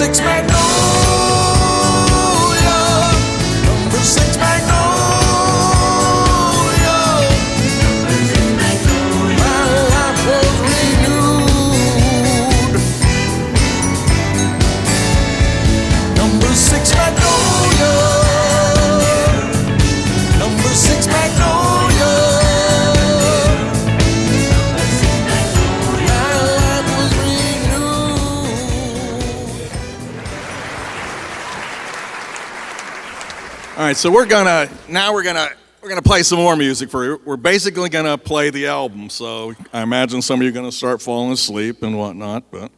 6 Magnolia. Number 6 Magnolia. My life was renewed. Number 6 Magnolia. Number 6 Magnolia. My life was renewed. All right, so we're gonna play some more music for you. We're basically gonna play the album, so I imagine some of you are gonna start falling asleep and whatnot, but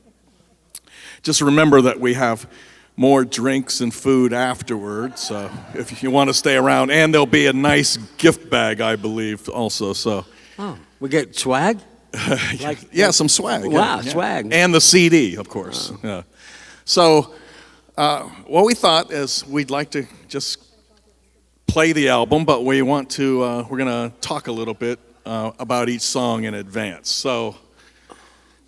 just remember that we have more drinks and food afterwards, so if you want to stay around, and there'll be a nice gift bag, I believe, also. So Oh, we get swag? yeah, some swag. Wow, yeah. swag. And the CD, of course. Yeah. So what we thought is we'd like to just play the album, but we want to, we're going to talk a little bit about each song in advance. So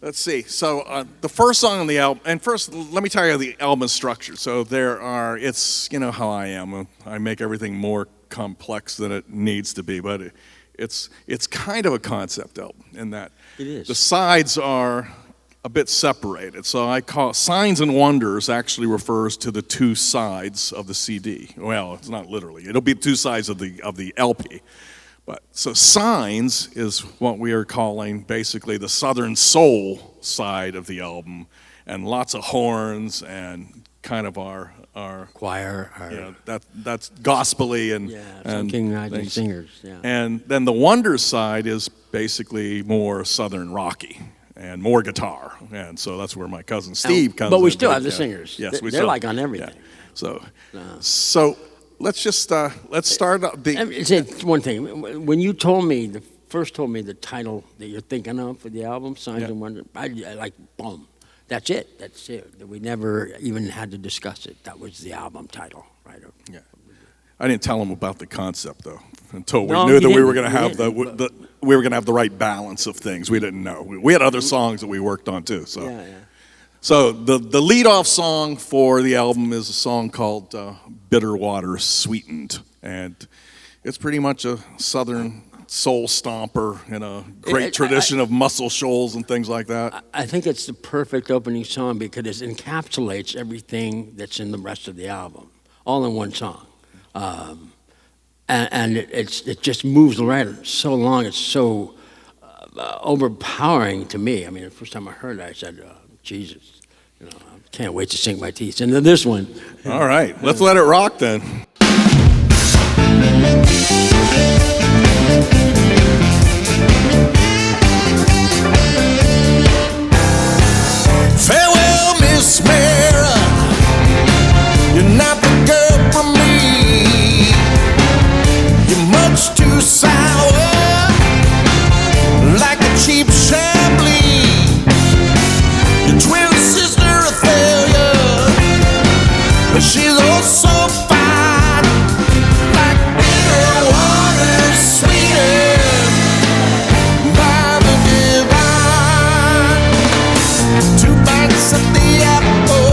let's see. So the first song on the album, and first let me tell you the album is structured. So it's, you know how I am. I make everything more complex than it needs to be, but it's kind of a concept album in that It is. the sides are a bit separated. So I call Signs and Wonders actually refers to the two sides of the CD. Well, it's not literally. It'll be two sides of the LP. But so Signs is what we are calling basically the Southern Soul side of the album, and lots of horns and kind of our Choir. you know, that's gospel-y and King Knights and things. singers. Yeah. And then the Wonders side is basically more Southern rocky and more guitar, and so that's where my cousin Steve comes in. But we still have the Yeah. singers. Yes, we They're still like on everything. Yeah. So let's just let's start up Let me say one thing. When you first told me the title that you're thinking of for the album, Signs Yeah. and Wonders, I like, boom. That's it. That's it. We never even had to discuss it. That was the album title, right? Yeah. I didn't tell him about the concept though until we No, knew you that we were didn't. going to have You didn't, we were going to have the right balance of things. We didn't know. We had other songs that we worked on too. So. Yeah. So the lead-off song for the album is a song called Bitter Water Sweetened, and it's pretty much a Southern soul stomper in a great tradition of Muscle Shoals and things like that. I think it's the perfect opening song because it encapsulates everything that's in the rest of the album, all in one song. And it just moves right so long. It's so overpowering to me. I mean, the first time I heard it, I said, Jesus, I can't wait to sink my teeth into this one. All right, let's let it rock then. Farewell, Miss Mara. You're not the girl for me. You're much too sour, like a cheap Chablis. Your twin sister a failure, but she's also fine, like bitter water sweetened by the divine. Two bites at the apple,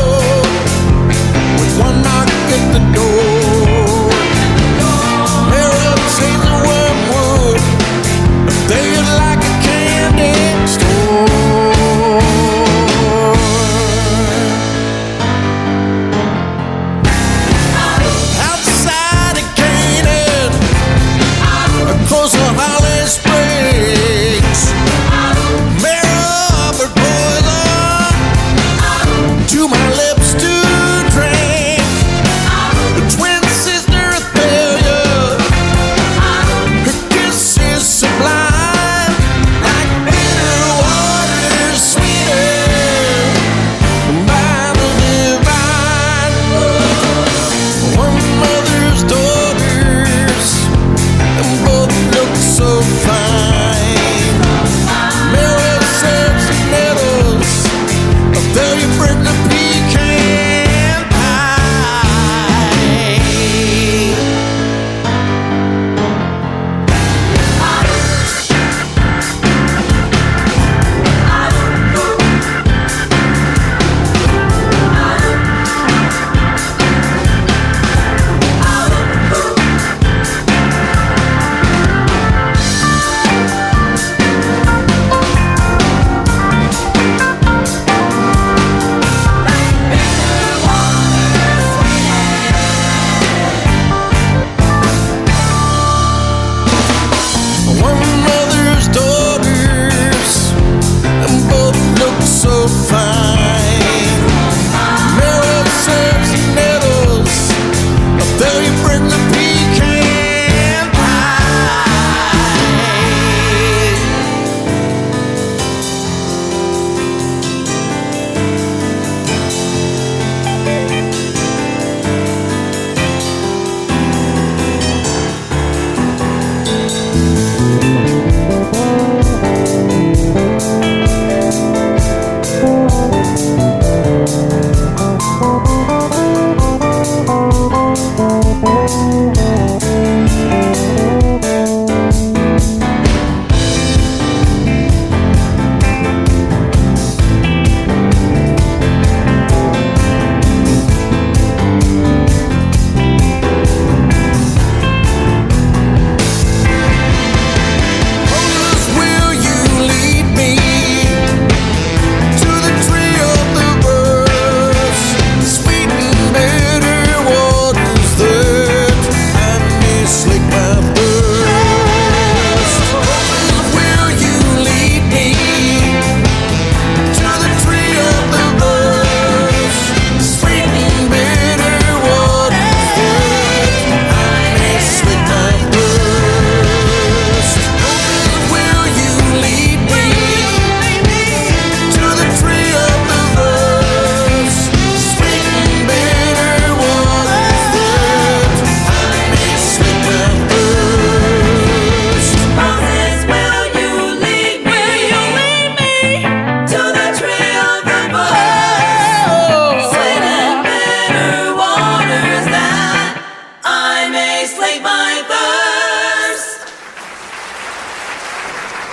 slake my thirst.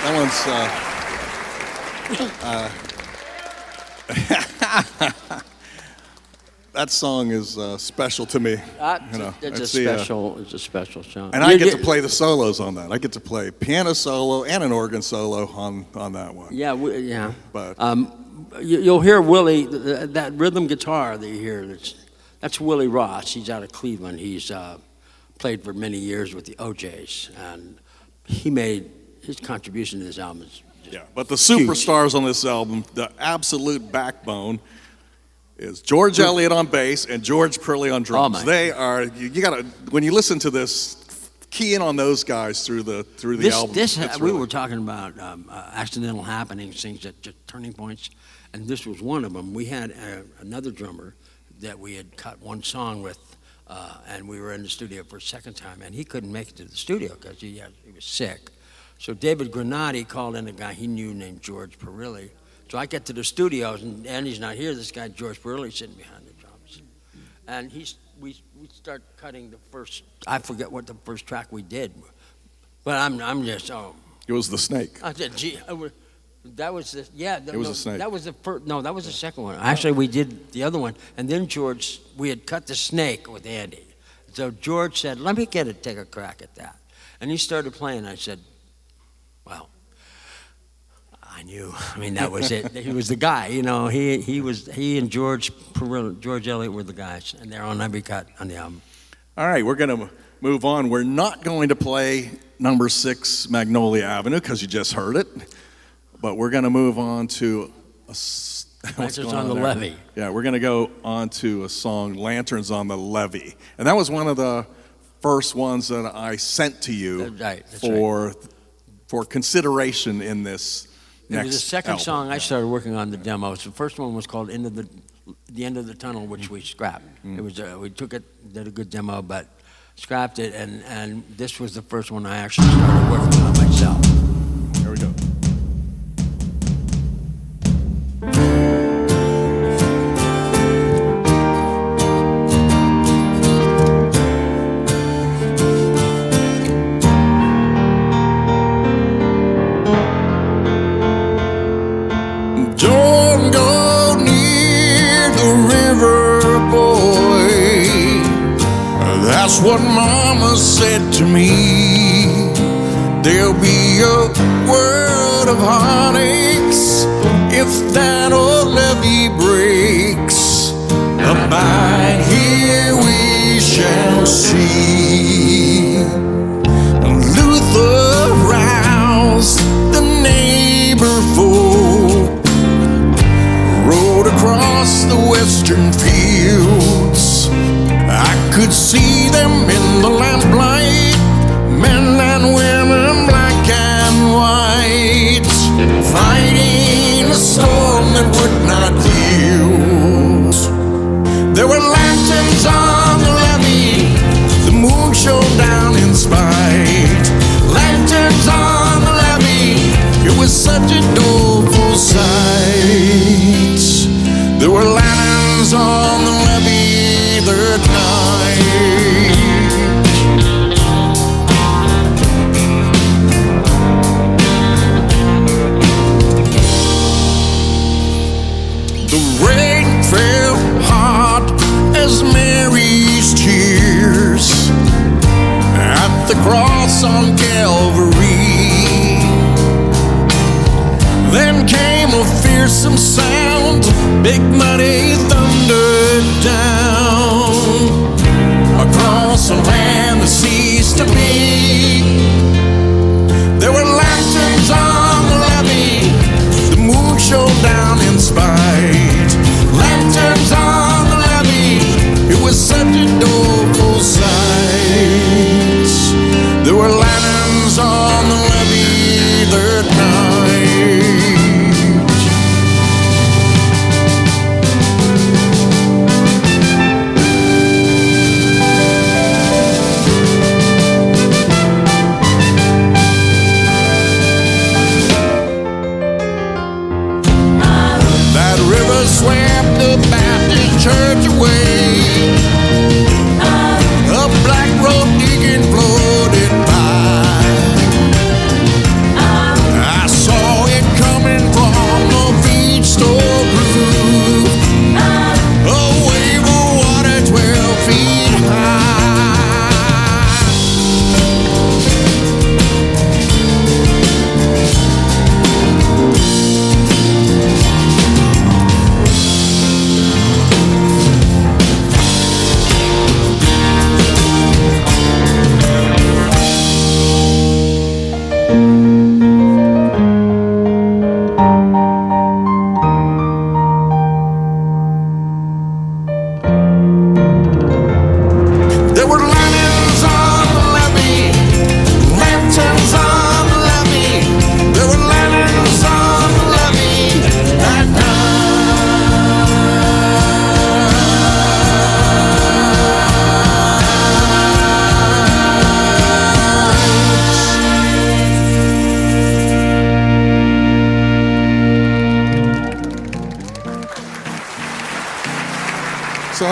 That one's that song is special to me. It's a special song. And I get to play the solos on that. I get to play piano solo and an organ solo on that one. Yeah, yeah. But You'll hear Willie, that rhythm guitar that you hear, that's Willie Ross. He's out of Cleveland. He's played for many years with the OJs, and he made his contribution to this album is but the superstars on this album, the absolute backbone, is George Elliott on bass and George Purley on drums. Oh, they are you gotta, when you listen to this, key in on those guys through the album. We were talking about accidental happenings, things that just turning points, and this was one of them. We had another drummer that we had cut one song with, and we were in the studio for a second time, and he couldn't make it to the studio because he was sick. So David Granati called in a guy he knew named George Perilli. So I get to the studios, and Andy's not here. This guy, George Perilli, sitting behind the drums. And we start cutting the first, I forget what the first track we did. But I'm just, It was The Snake. I said, gee, that was the, yeah. It was The Snake. That was the first, no, that was the second one. Actually, we did the other one. And then George, we had cut The Snake with Andy. So George said, let me take a crack at that. And he started playing. I said, well, I knew. I mean, that was it. He was the guy, you know. He and George Elliott were the guys, and they're on every cut on the album. All right, we're going to move on. We're not going to play number 6, Magnolia Avenue, because you just heard it. But we're going to move on to Lanterns on the Levee. Yeah, we're going to go on to a song, Lanterns on the Levee. And that was one of the first ones that I sent to you for consideration in this next It was the second album. song I started working on the demos. The first one was called The End of the Tunnel, which we scrapped. It was we took it, did a good demo, but scrapped it, and this was the first one I actually started working on myself. Here we go. Don't go near the river, boy. That's what Mama said to me. There'll be a world of heartaches if that old levee breaks. Abide here we shall see. Luther roused the neighbor folk, rode across the western fields. I could see them in the lamplight, men and women, black and white, fighting a storm that would not yield. There were lanterns on the levee, the moon shone down in spite. Lanterns on the levee, it was such a doleful sight. There were lanterns on the levee that night. The rain fell hard as Mary's tears at the cross on Calvary. Then came a fearsome sound, big mighty thunder down across a land that ceased to be. There were lanterns on the levee, the moon shone down in spite. Lanterns on the levee, it was such a doleful sight. There were lanterns on the levee that night.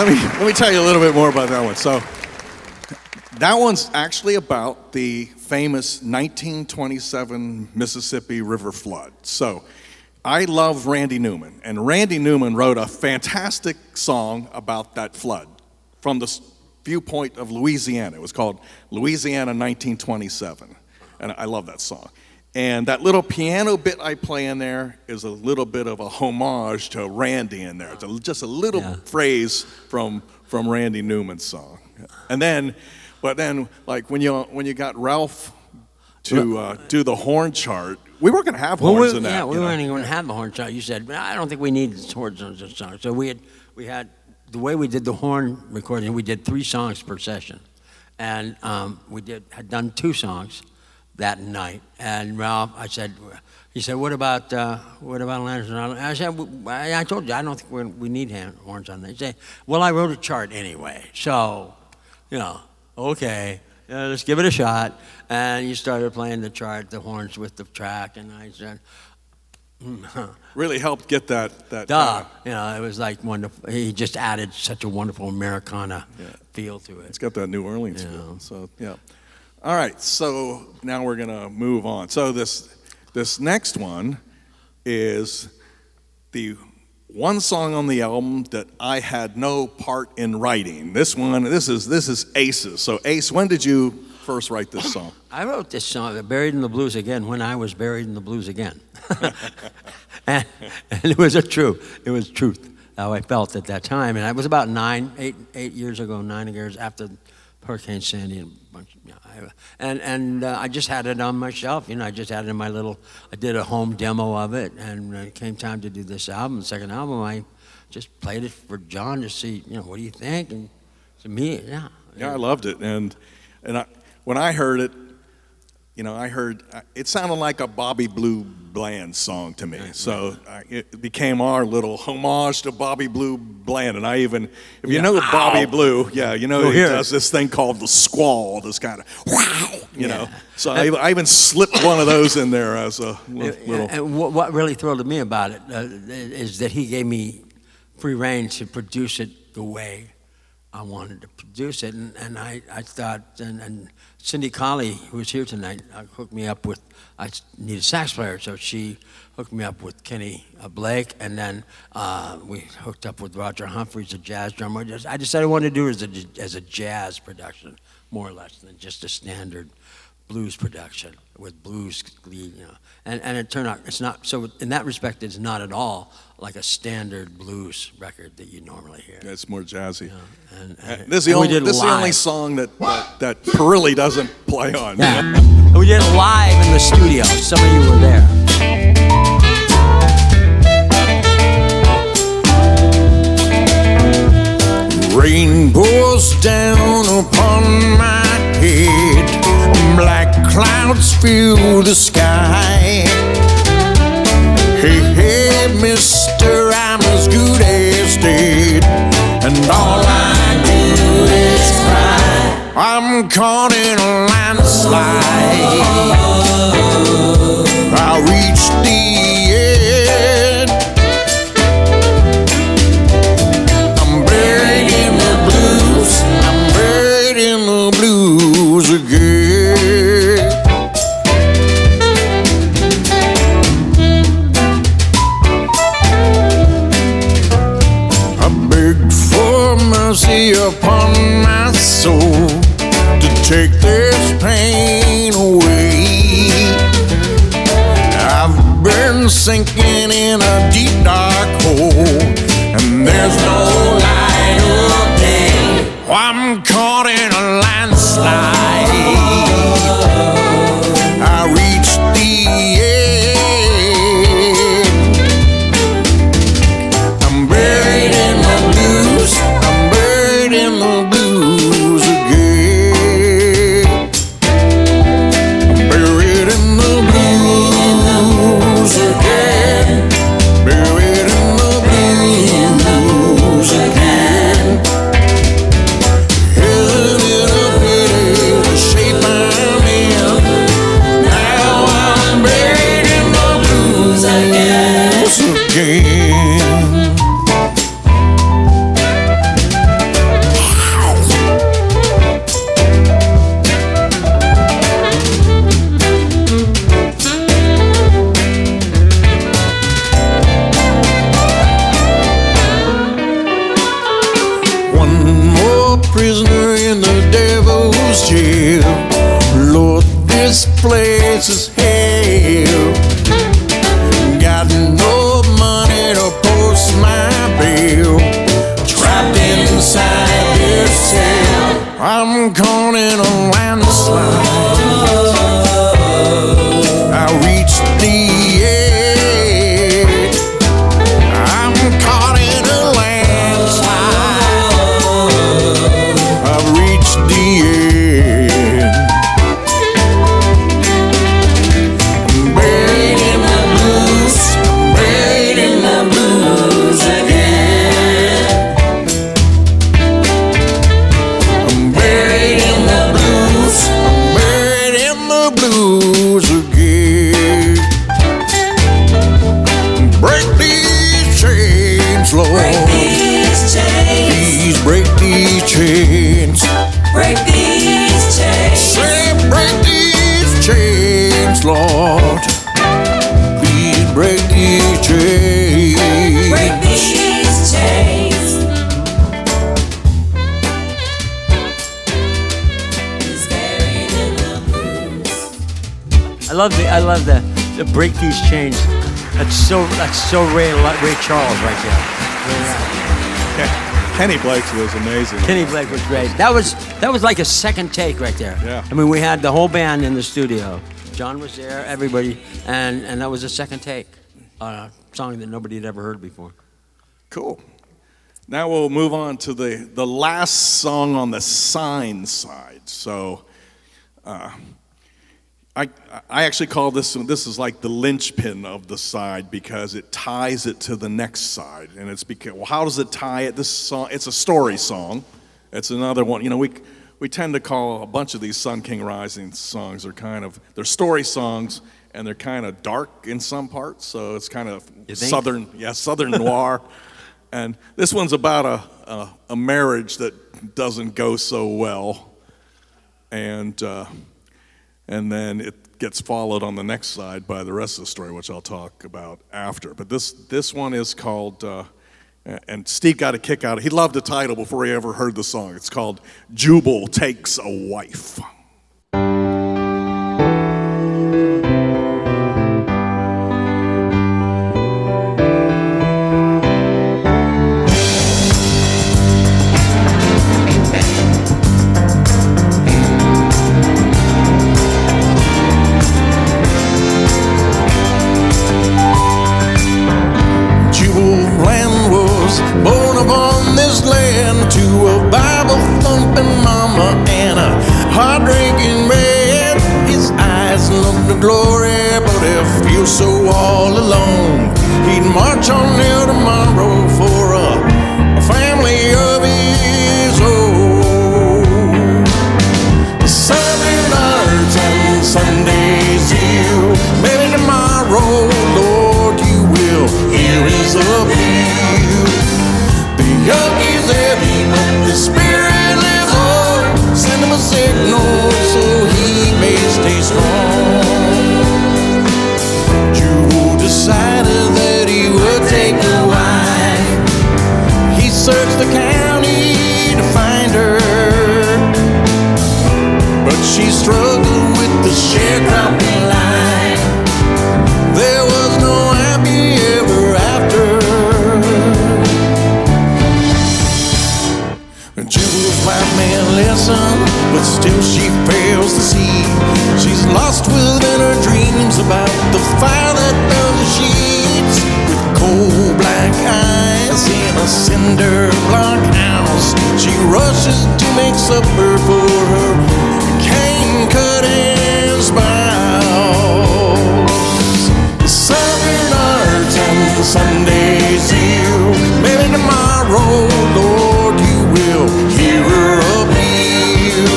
let me tell you a little bit more about that one. So that one's actually about the famous 1927 Mississippi River flood. So I love Randy Newman, and Randy Newman wrote a fantastic song about that flood from the viewpoint of Louisiana. It was called Louisiana 1927, and I love that song. And that little piano bit I play in there is a little bit of a homage to Randy in there. It's just a little phrase from Randy Newman's song. And then, but then, like when you got Ralph to do the horn chart, we weren't going to have horns in that. Yeah, we weren't even going to have the horn chart. You said, but I don't think we need horns on this song. So we had the way we did the horn recording. We did 3 songs per session, and had done 2 songs that night. And Ralph, he said, what about Landerson? I said, I told you, I don't think we need horns on that. He said, well, I wrote a chart anyway, so, okay, let's give it a shot. And you started playing the chart, the horns with the track, and I said, really helped get that. It was like wonderful. He just added such a wonderful Americana feel to it. It's got that New Orleans feel. So yeah. All right, so now we're gonna move on. So this next one is the one song on the album that I had no part in writing. This is Ace's. So Ace, when did you first write this song? I wrote this song, Buried in the Blues Again, when I was buried in the blues again. and it was truth, how I felt at that time. And it was about 8 years ago, 9 years after Hurricane Sandy and a bunch. And I just had it on my shelf. I just had it in my I did a home demo of it, and when it came time to do this album, the second album, I just played it for John to see, what do you think? And to me, yeah. Yeah, I loved it, and when I heard it, it sounded like a Bobby Blue Bland song to me. So it became our little homage to Bobby Blue Bland. And if you know Bobby Blue, he does this thing called the squall, this kind of wow, So I even slipped one of those in there as a little. And what really thrilled me about it is that he gave me free rein to produce it the way I wanted to produce it, and I thought, and Cindy Colley, who was here tonight, hooked me up with, I need a sax player, so she hooked me up with Kenny Blake, and then we hooked up with Roger Humphreys, a jazz drummer. I decided I wanted to do it as a jazz production, more or less, than just a standard blues production with blues lead, and it turned out it's not. So in that respect, it's not at all like a standard blues record that you normally hear. Yeah, it's more jazzy. And this is the only song that Perilli doesn't play on. Yeah. We did it live in the studio. Some of you were there. Rain pours down upon my head, black clouds fill the sky. Hey, hey, mister, I'm as good as dead, and all I do is cry. I'm caught in a landslide. I reached the end. I'm buried in the blues. I'm buried in the blues again. Mercy upon my soul to take this pain away. I've been sinking in a deep dark hole, and there's no light of day. I'm caught in a landslide. I reached the end. I'm buried in the blues. In the blues again. I'm buried in the blues again. Buried in the blues again. this place is hell. Got no money to post my bill. Trapped inside this cell. I'm caught in a landslide. I reached the edge. I'm caught in a landslide. I've reached the edge. I'm buried in the blues. I'm buried in the blues again. I'm buried in the blues. I'm buried in the blues again. Break these chains, Lord. Break these chains. Please break these chains. Break these chains. Say, break these chains, Lord. Please break these chains. Break these chains. He's buried in the blues. I love the break these chains. That's so Ray Charles right there. Kenny Blake was amazing. Kenny Blake was great. That was like a second take right there. Yeah. I mean, we had the whole band in the studio. John was there, everybody, and that was a second take on a song that nobody had ever heard before. Cool. Now we'll move on to the last song on the sign side. So I actually call this is like the linchpin of the side because it ties it to the next side. And it's because, well, how does it tie it? This song, it's a story song. It's another one. You know, we tend to call a bunch of these Sun King Rising songs they're story songs, and they're kind of dark in some parts. So it's kind of southern noir. And this one's about a marriage that doesn't go so well. And then it gets followed on the next side by the rest of the story, which I'll talk about after. But this one is called, and Steve got a kick out of it. He loved the title before he ever heard the song. It's called Jubal Takes a Wife. Born upon this land to a Bible-thumping mama and a hard-drinking man. His eyes look the glory, but he feels so all alone. He'd march on there tomorrow for a family of his own. Serving arts and Sundays you, maybe tomorrow, Lord, you will hear his appeal. Young is heavy, but the spirit lives on. Send him a signal so he may stay strong. Jubal decided that he would take a wife. He searched the county to find her, but she struggled with the sharecropping life. There was no happy ever after. Jubal's wife may listen, but still she fails to see. She's lost within her dreams about the fire that burns the sheets. With cold black eyes in a cinder block house, she rushes to make supper for her cane-cutting spouse. Southern arts and Sundays you, maybe tomorrow, Lord, you will hear her appeal.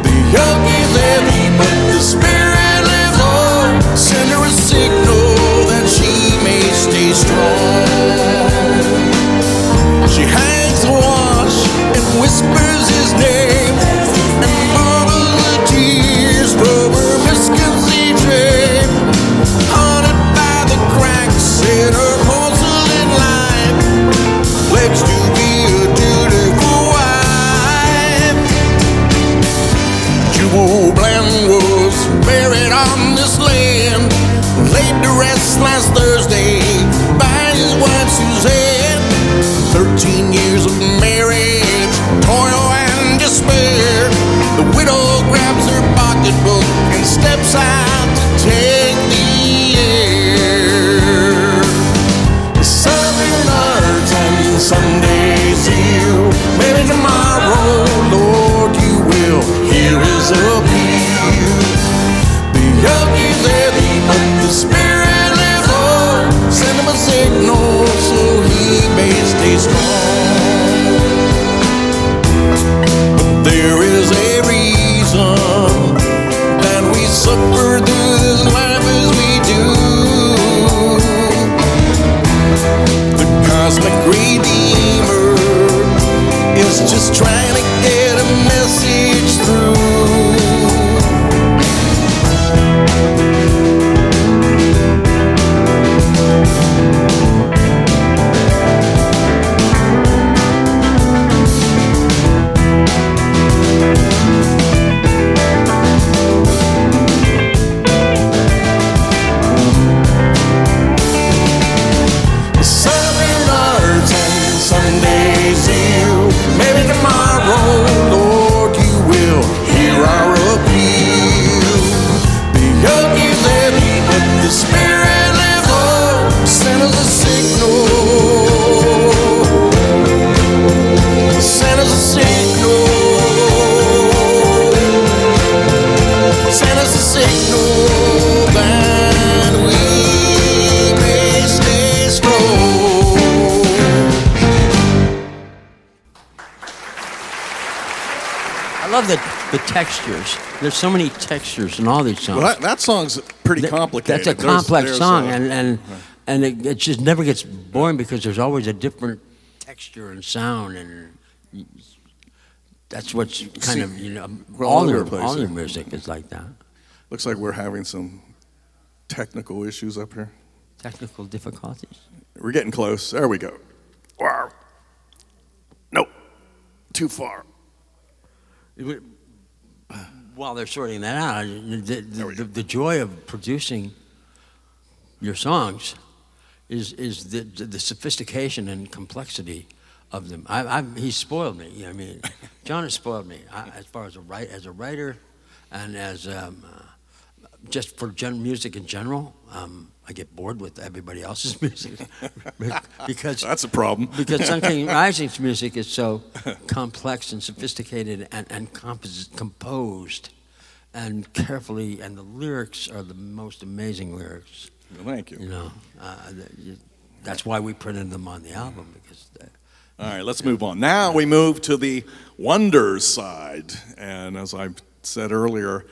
The young is heavy, but the spirit lives on. Send her a signal that she may stay strong. She hangs a wash and whispers his name, and bubbles the tears from her misconceived shame. Haunted by the cracks in her porcelain life, pledged to be a dutiful wife. Jubal Bland was dressed last Thursday by his wife Suzanne. 13 years of marriage, toil and despair. The widow grabs her pocketbook and steps out to take the air. The Southern Arts and Sunday's here. Maybe tomorrow, Lord, you will hear his appeal. The young is heavy, but the spirit lives on. Send him a signal so he may stay strong. But there is a reason that we suffer through this life as we do. The cosmic redeemer is just trying to get a message through. Southern Arts and Sunday's here. Maybe tomorrow, Lord, you will hear our appeal. The young is heavy, but the spirit lives on. Send us a signal. Send us a signal. Send us a signal that we may stay strong. I love the textures. There's so many textures in all these songs. Well, that song's pretty complicated. That's a complex song, and it just never gets boring because there's always a different texture and sound, and that's what's kind of we're all all over their the place, all their yeah. music is like that. Looks like we're having some technical issues up here. Technical difficulties. We're getting close. There we go. Wow. Nope. Too far. While they're sorting that out, the joy of producing your songs is the sophistication and complexity of them. He's spoiled me. I mean, John has spoiled me as far as a writer, and as just for music in general. I get bored with everybody else's music because That's a problem. because Sun King Rising's music is so complex and sophisticated and composed and carefully, and the lyrics are the most amazing lyrics. Well, thank you. That's why we printed them on the album, because All right, let's move on. Now we move to the Wonders side. And as I said earlier,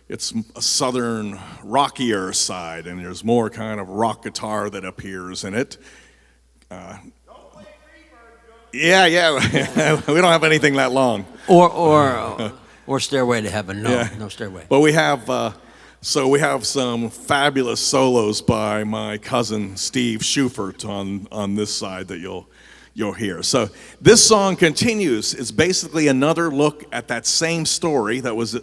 it's a southern rockier side, and there's more kind of rock guitar that appears in it. Yeah. We don't have anything that long. or Stairway to Heaven. No Stairway. But we have some fabulous solos by my cousin Steve Schufert on this side that you'll hear. So this song continues. It's basically another look at that same story that was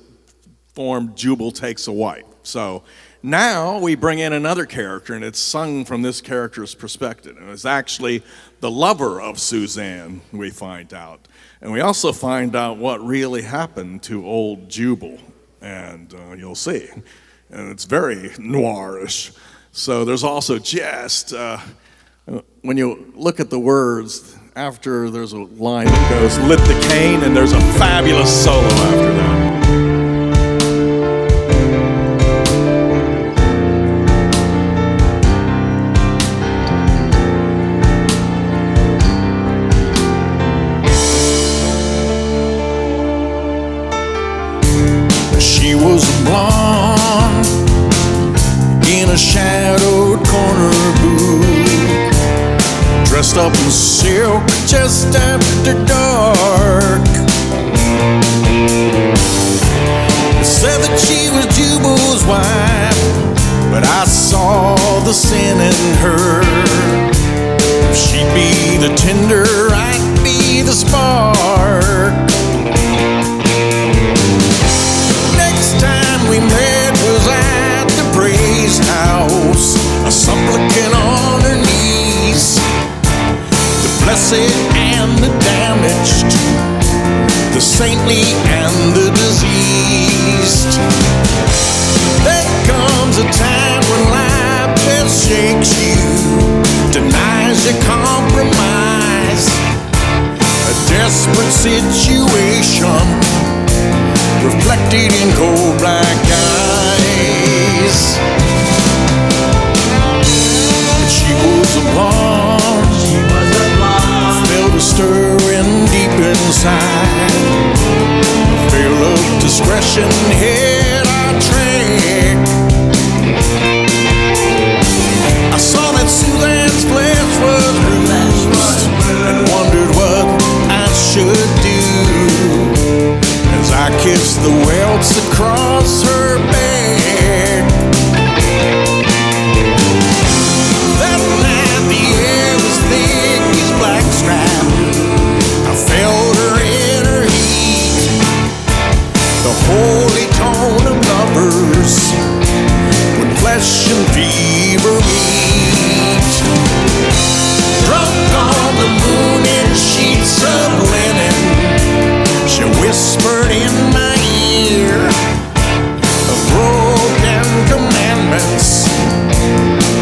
formed Jubal Takes a Wife. So now we bring in another character, and it's sung from this character's perspective. And it's actually the lover of Suzanne, we find out. And we also find out what really happened to old Jubal, and you'll see. And it's very noirish. So there's also just, when you look at the words, after there's a line that goes, lit the cane, and there's a fabulous solo after that. She was a blonde in a shadowed corner booth, dressed up in silk just after dark. Said that she was Jubal's wife, but I saw the sin in her. If she'd be the tinder, I'd be the spark. Next time we met was at the Praise House. saintly and the diseased. There comes a time when life just shakes you, denies you compromise. A desperate situation reflected in cold black eyes. And she was a blonde, felt a stirring deep inside. Fear of discretion hit our track. I saw that Suzanne's flesh was bruised and wondered what I should do as I kissed the welts across her back. That night the air was thick as black strap. I felt her in her heat, the holy tone of lovers when flesh and fever meet. Drunk on the moon in sheets of linen, she whispered in my ear of broken commandments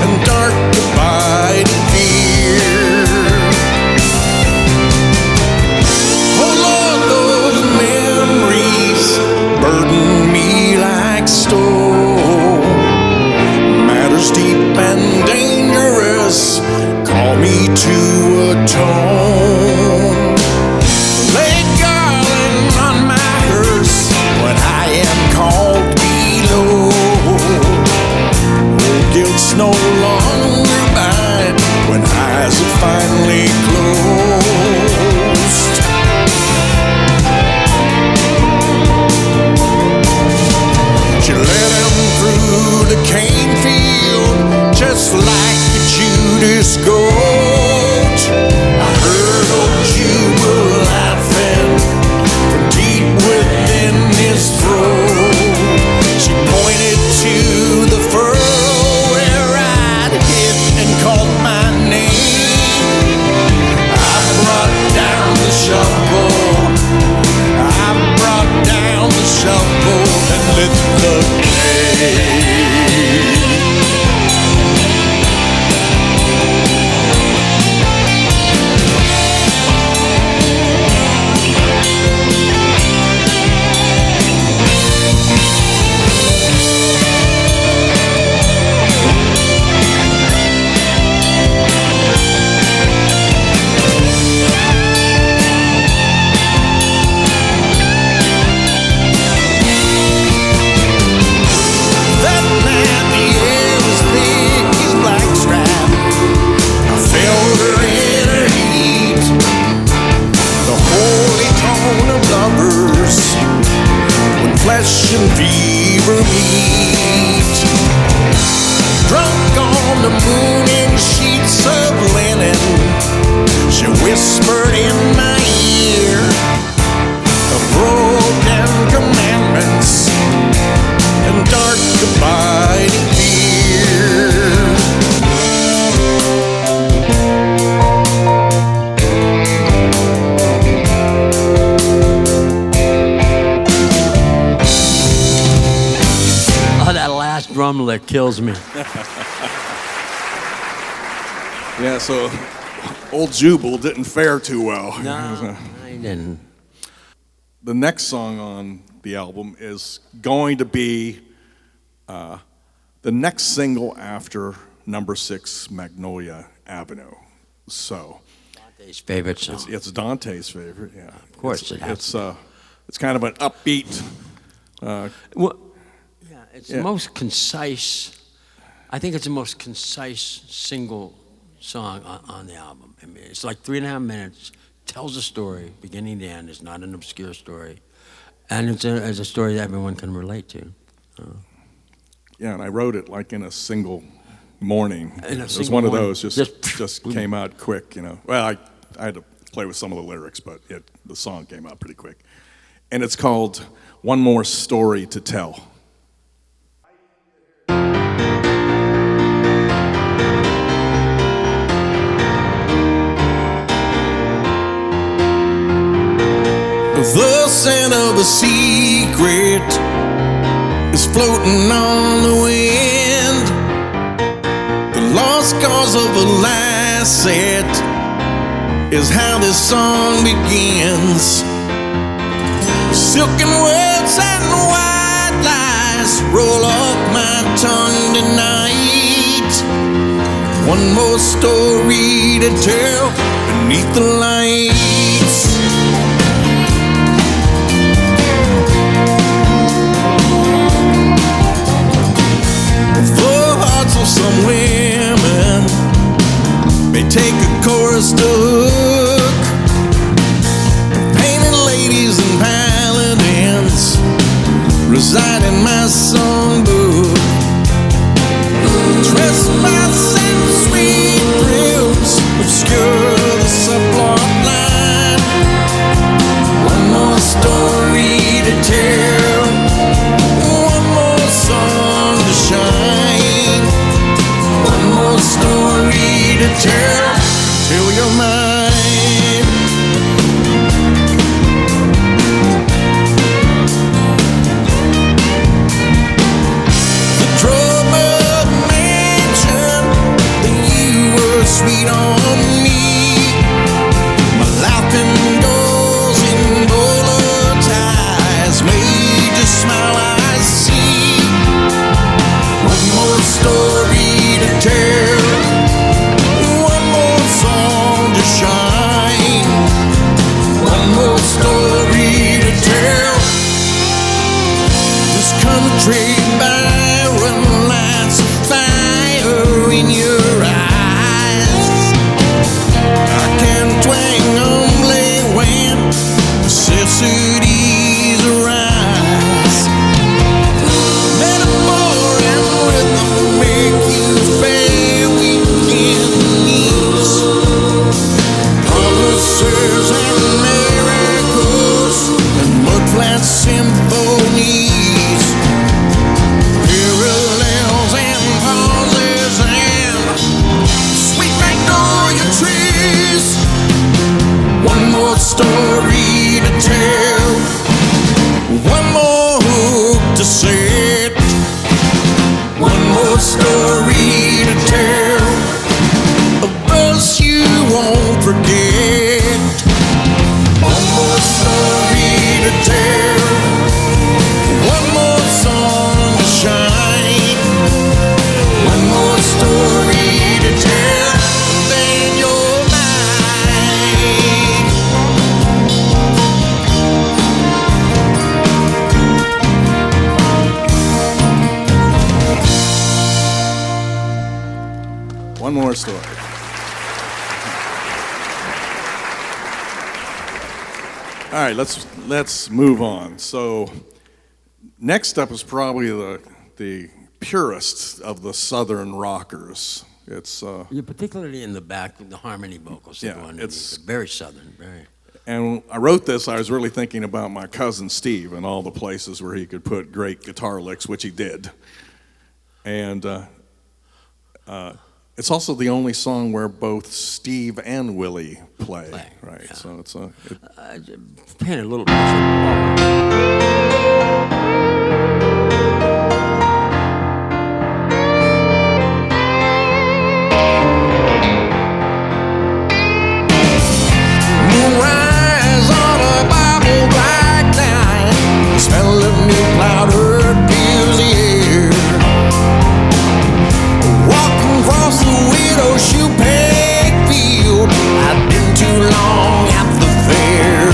and dark abiding fear. Oh Lord, those memories burden me like stone. Matters deep and dangerous call me to atone. Lay garland on my hearse when I am called below. Old guilt's no longer mine when eyes are finally closed. She led him through the cane field just like a Judas goat. I heard old Jubal laughing from deep within his throat. She pointed to the furrow where I'd hit and called my name. I brought down the shovel. I brought down the shovel and lit the flame. Flesh and fever meet. Drunk on the moon in sheets of linen, she whispered in my ear of broken commandments and dark abiding fear. Drum lick kills me. Yeah, so old Jubal didn't fare too well. No, I didn't. The next song on the album is going to be the next single after number 6, Magnolia Avenue. So Dante's favorite song. it's Dante's favorite, yeah. Of course it has. It's kind of an upbeat. Well, yeah, it's the most concise. I think it's the most concise single song on the album. I mean, it's like 3.5 minutes. Tells a story, beginning to end. It's not an obscure story, and it's a story that everyone can relate to. Yeah, and I wrote it like in a single morning. In a It was single one of morning. those, just came out quick, you know. Well, I had to play with some of the lyrics, but the song came out pretty quick. And it's called One More Story to Tell. The scent of a secret is floating on the wind. The lost cause of a lasset is how this song begins. Silken words and white lies roll off my tongue tonight. One more story to tell beneath the lights. The hearts of some women may take a chorus to hook. Painted ladies and paladins reside in my songbook. Trespass and sweet thrills obscure the subplot line. One more story to tell, one more song to shine. One more story to tell till you're mine. The troubled mentioned that you were sweet on me. My laughing goals in bowler ties made you smile, I see. One more story to tell, one more song to shine. One more story to tell. This country barren lights of fire in your eyes. I can twang only when necessities arise. Metaphor and rhythm make you fair weekends. Promises and miracles and mudflat symphonies. Parallels and pauses and sweet magnolia trees. One more story to tell, one more hook to set. One more story to tell, a verse you won't forget. One more story to tell, one more song to shine. One more story to tell, then you're mine. One more story. All right, let's move on. So next up is probably the purest of the Southern rockers. It's Yeah, particularly in the back, the harmony vocals. Yeah, Going it's- very Southern, very. and when I wrote this, I was really thinking about my cousin Steve and all the places where he could put great guitar licks, which he did. And it's also the only song where both Steve and Willie play, right? yeah. So it's Paying a little picture. Moonrise on a Bible black night, smell of new plowed earth fills the air. Walking across the widow shoe peg field, I'd been too long at the fair.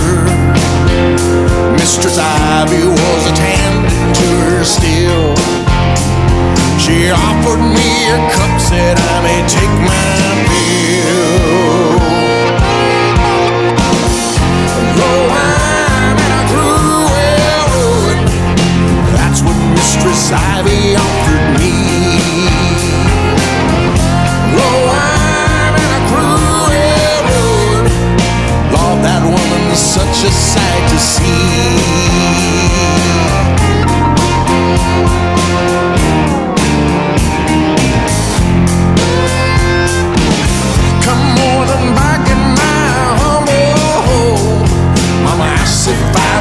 Mistress Ivy was attending to her still. She offered me a cup, said I may take my fill. Low wine and a cruel ruin, that's what Mistress Ivy offered me. Low wine and a cruel ruin, Lord, that woman's such a sight to see. Come on and back in my humble home, Mama, I said bye.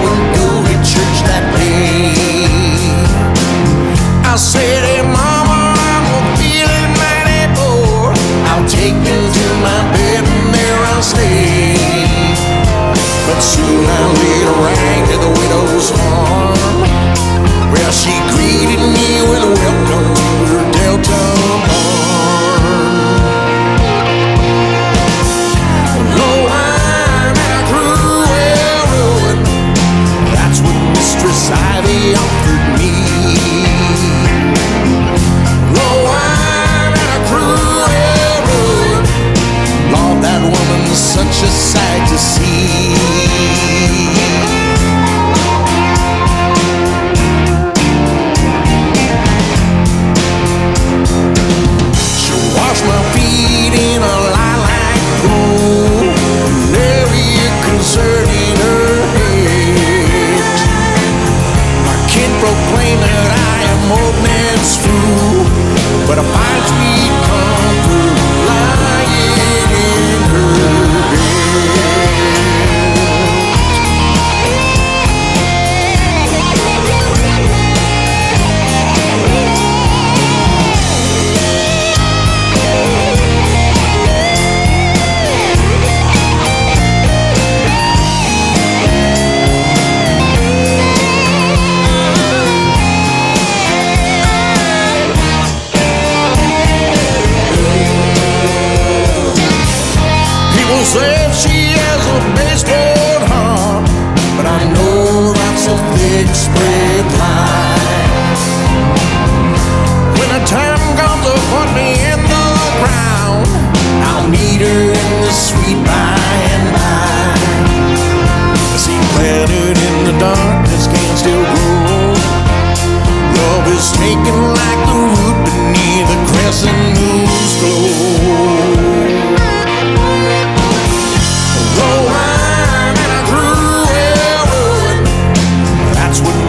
pain that I am hoping it's through, but I find sweet comfort lying in her bed. Said she has a baseball heart, but I know that's a thick spread lie. When the time comes to put me in the ground, I'll meet her in the sweet by and by. I see planted in the darkness can still grow. Love is taken like the root beneath the crescent moon's glow.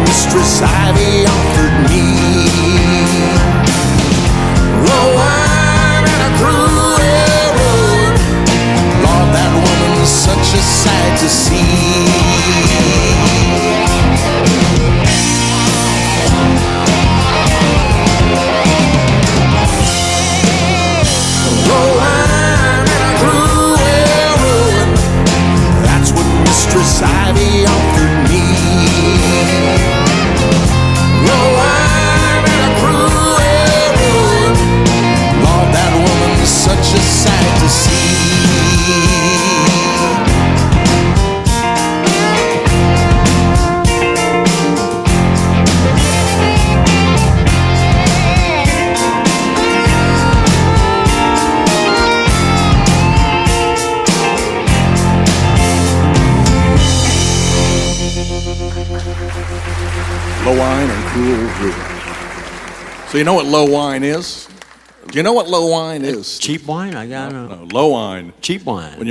Mistress Ivy offered me low wine and a cruel road. Lord, that woman's such a sight to see. Low wine and a cruel road. That's what Mistress Ivy offered me. Such a sight to see. Low wine and cool brew. So you know what low wine is? Do you know what low wine is? Cheap wine? I got No, low wine. cheap wine. When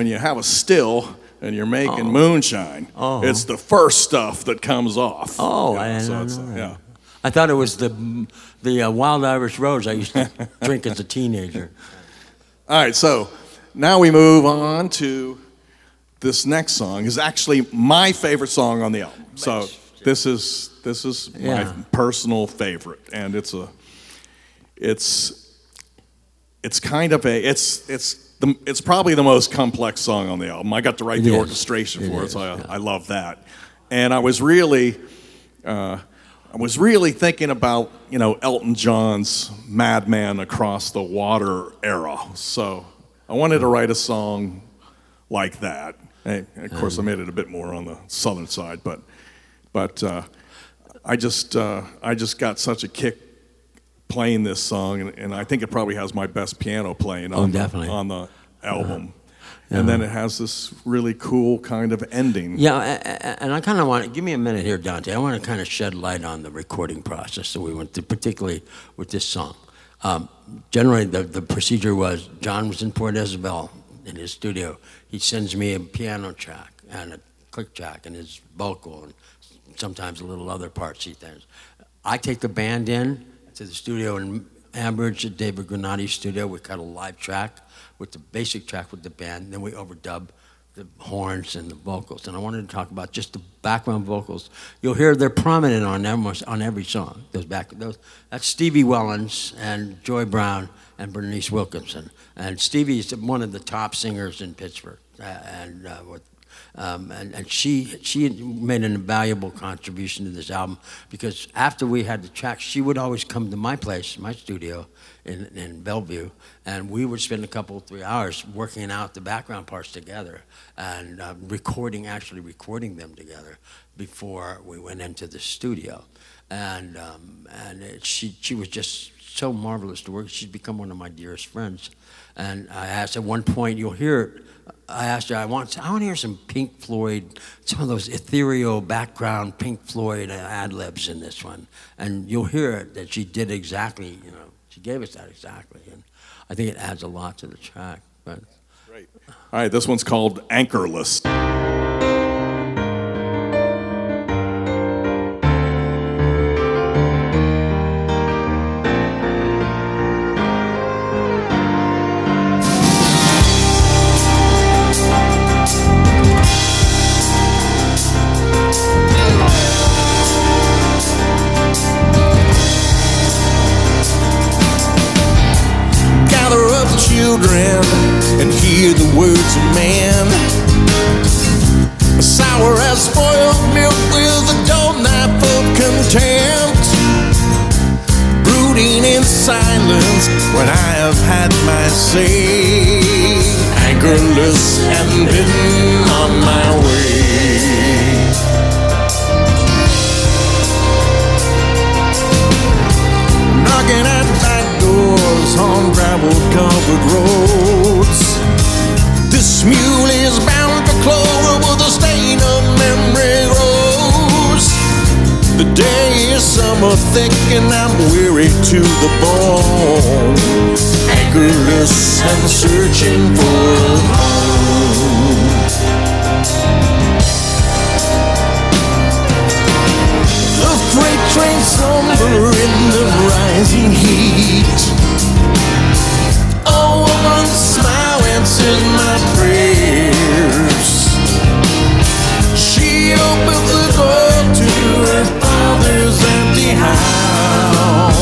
you have a still and you're making moonshine, it's the first stuff that comes off. Oh, Yeah, I didn't know it's, that. yeah. I thought it was the Wild Irish Rose I used to drink as a teenager. All right, so now we move on to this next song. Is actually my favorite song on the album. So this is my personal favorite, and it's probably the most complex song on the album. I got to write the orchestration for it, so I love that. And I was really thinking about, Elton John's Madman Across the Water era. So I wanted to write a song like that. And of course, I made it a bit more on the southern side, but I just got such a kick playing this song, and I think it probably has my best piano playing on the album. And then it has this really cool kind of ending. Yeah, and I kind of want to, give me a minute here, Dante. I want to kind of shed light on the recording process that we went through, particularly with this song. Generally, the procedure was, John was in Port Isabel in his studio. He sends me a piano track and a click track and his vocal and sometimes a little other parts he does. I take the band in to the studio in Ambridge at David Granati's studio. We cut a live track with the basic track with the band, then we overdub the horns and the vocals. And I wanted to talk about just the background vocals. You'll hear they're prominent on every song. That's Stevie Wellens and Joy Brown and Bernice Wilkinson. And Stevie's one of the top singers in Pittsburgh, and she made an invaluable contribution to this album, because after we had the tracks, she would always come to my place, my studio in Bellevue, and we would spend 3 hours working out the background parts together and recording them together before we went into the studio. And she was just so marvelous to work. She's become one of my dearest friends. And I asked at one point, you'll hear it, I asked her, I want to hear some Pink Floyd, some of those ethereal background Pink Floyd ad-libs in this one. And you'll hear it that she did exactly, she gave us that exactly. And I think it adds a lot to the track. But Great. All right, this one's called Anchorless. children and hear the words of man. Sour as spoiled milk with a dull knife of contempt. Brooding in silence when I have had my say. Anchorless and been on my way. Knocking at back doors on gravel-covered roads. This mule is bound for clover with a stain of memory rose. The day is summer thick and I'm weary to the bone. Anchorless and searching for a home. The freight train somber in the rising heat. A woman's smile answers my prayers. She opens the door to her father's empty house.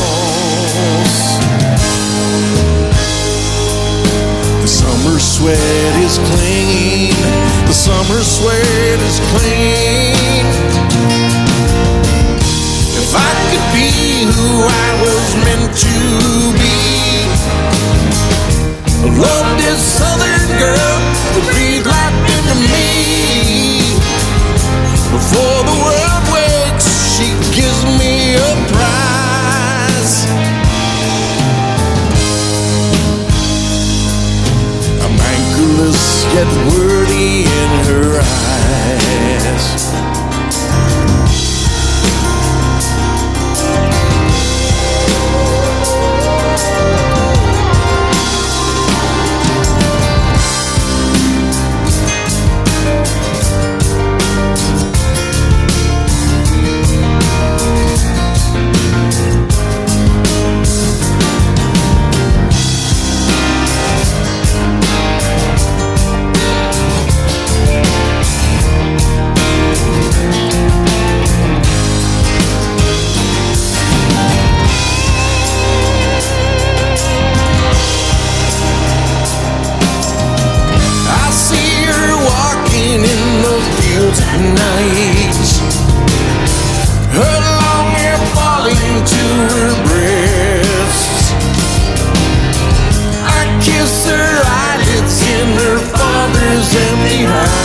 The summer sweat is clinging. The summer sweat is clinging. If I could be who I was meant to be, love this southern girl to breathe life into me. Before the world wakes, she gives me a prize. I'm anchorless yet worthy in her eyes. Night, her long hair falling to her breast. I kiss her eyelids in her father's empty house.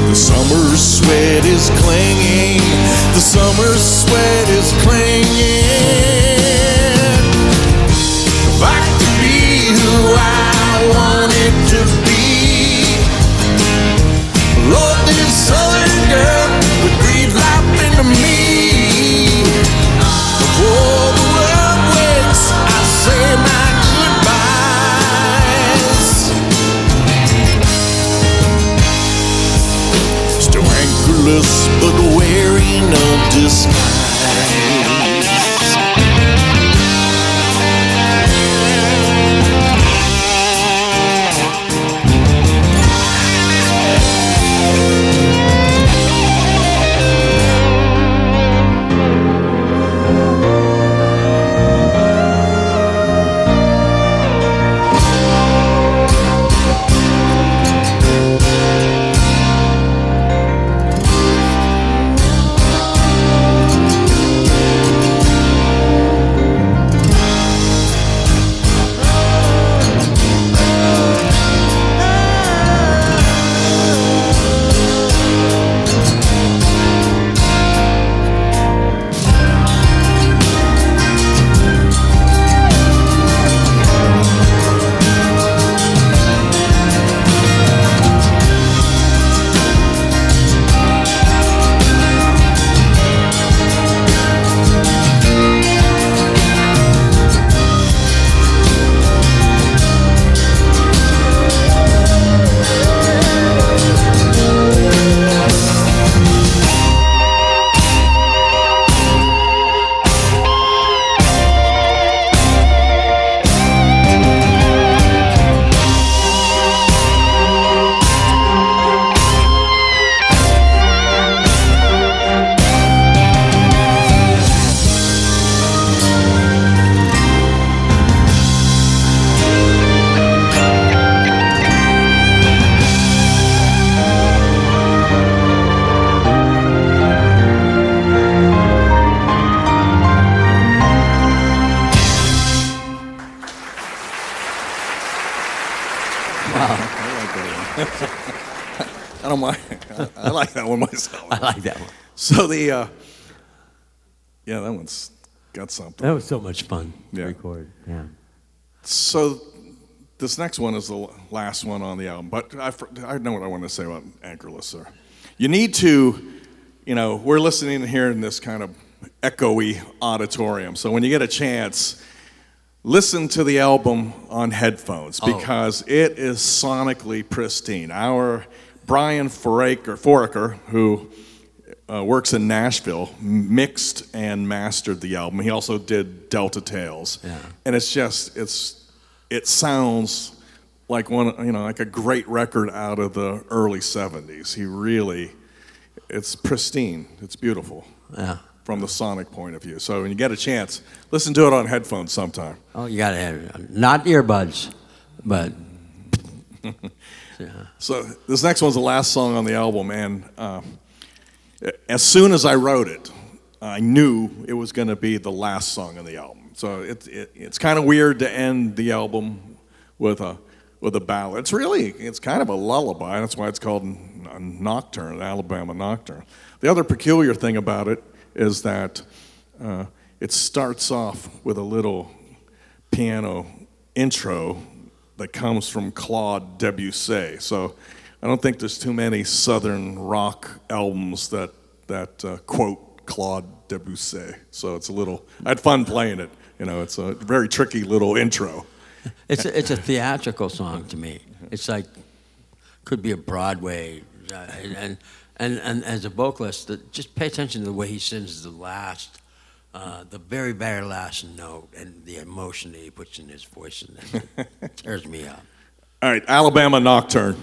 The summer sweat is clinging. The summer sweat is clinging. If I could be who I wanted to be, Lord, this southern girl would breathe life into me. Before the world wakes, I say my goodbyes. Still anchorless, but wearing a disguise. I like that one myself. I like that one. So that one's got something. That was so much fun to Yeah. record. Yeah. So this next one is the last one on the album, but I know what I want to say about Anchorless, sir. You need to, we're listening here in this kind of echoey auditorium. So when you get a chance, listen to the album on headphones because it is sonically pristine. Our Brian Foraker, who works in Nashville, mixed and mastered the album. He also did Delta Tales, and it sounds like like a great record out of the early '70s. It's pristine. It's beautiful. Yeah. From the sonic point of view. So when you get a chance, listen to it on headphones sometime. Oh, you gotta have it. Not earbuds, but. So this next one's the last song on the album, and as soon as I wrote it, I knew it was going to be the last song on the album. So it's kind of weird to end the album with a ballad. It's kind of a lullaby. That's why it's called a Nocturne, an Alabama Nocturne. The other peculiar thing about it is that it starts off with a little piano intro that comes from Claude Debussy. So I don't think there's too many Southern rock albums that quote Claude Debussy. So I had fun playing it. It's a very tricky little intro. It's a theatrical song to me. It's like could be a Broadway, and as a vocalist, just pay attention to the way he sings the very, very last note and the emotion that he puts in his voice, and that tears me up. All right, Alabama Nocturne.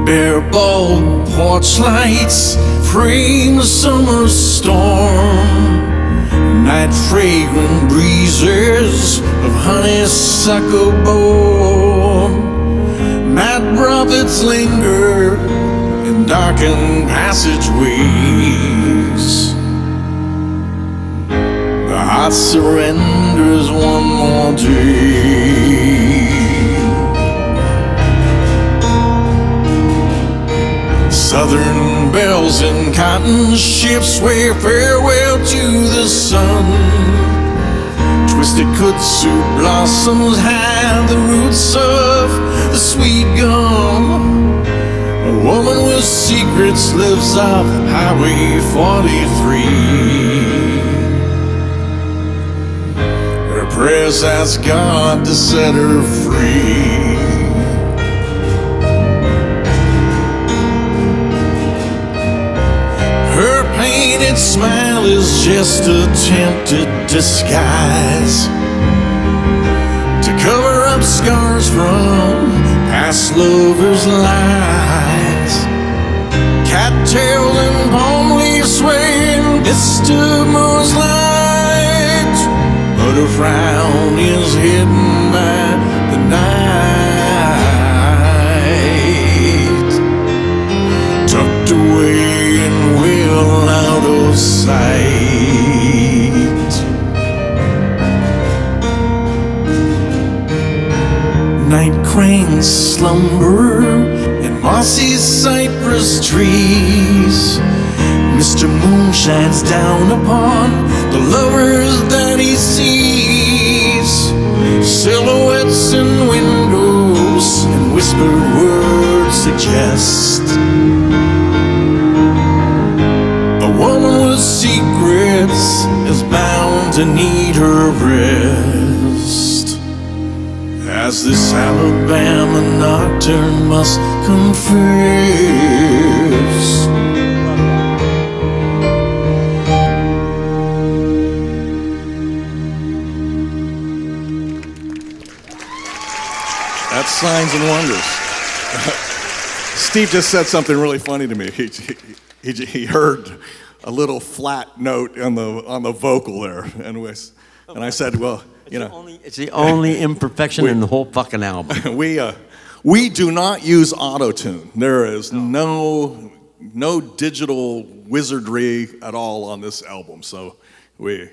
Bare-bald porch lights frame the summer storm. Night fragrant breezes of honeysuckle born. Mad prophets linger in darkened passageways. The heart surrenders one more day. Southern bells and cotton ships wave farewell to the sun. Twisted kudzu blossoms hide the roots of the sweet gum. A woman with secrets lives off Highway 43. Her prayers ask God to set her free. Painted smile is just a tempted disguise to cover up scars from past lovers' lies. Cattails and palm leaves sway in Mr. Moon's light, but her frown is hidden by the night, tucked away well out of sight. Night cranes slumber in mossy cypress trees. Mr. Moon shines down upon the lovers that he sees. Silhouettes in windows and whispered words suggest woman with secrets is bound to need her rest, as this Alabama nocturne must confess. That's Signs and Wonders. Steve just said something really funny to me. He heard a little flat note on the vocal there, and I said, well, you know, It's the only imperfection in the whole fucking album. we do not use auto-tune. There is no digital wizardry at all on this album. So it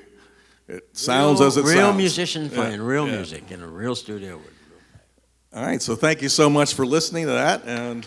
sounds as it sounds. Real musicians playing real music in a real studio. All right, so thank you so much for listening to that, and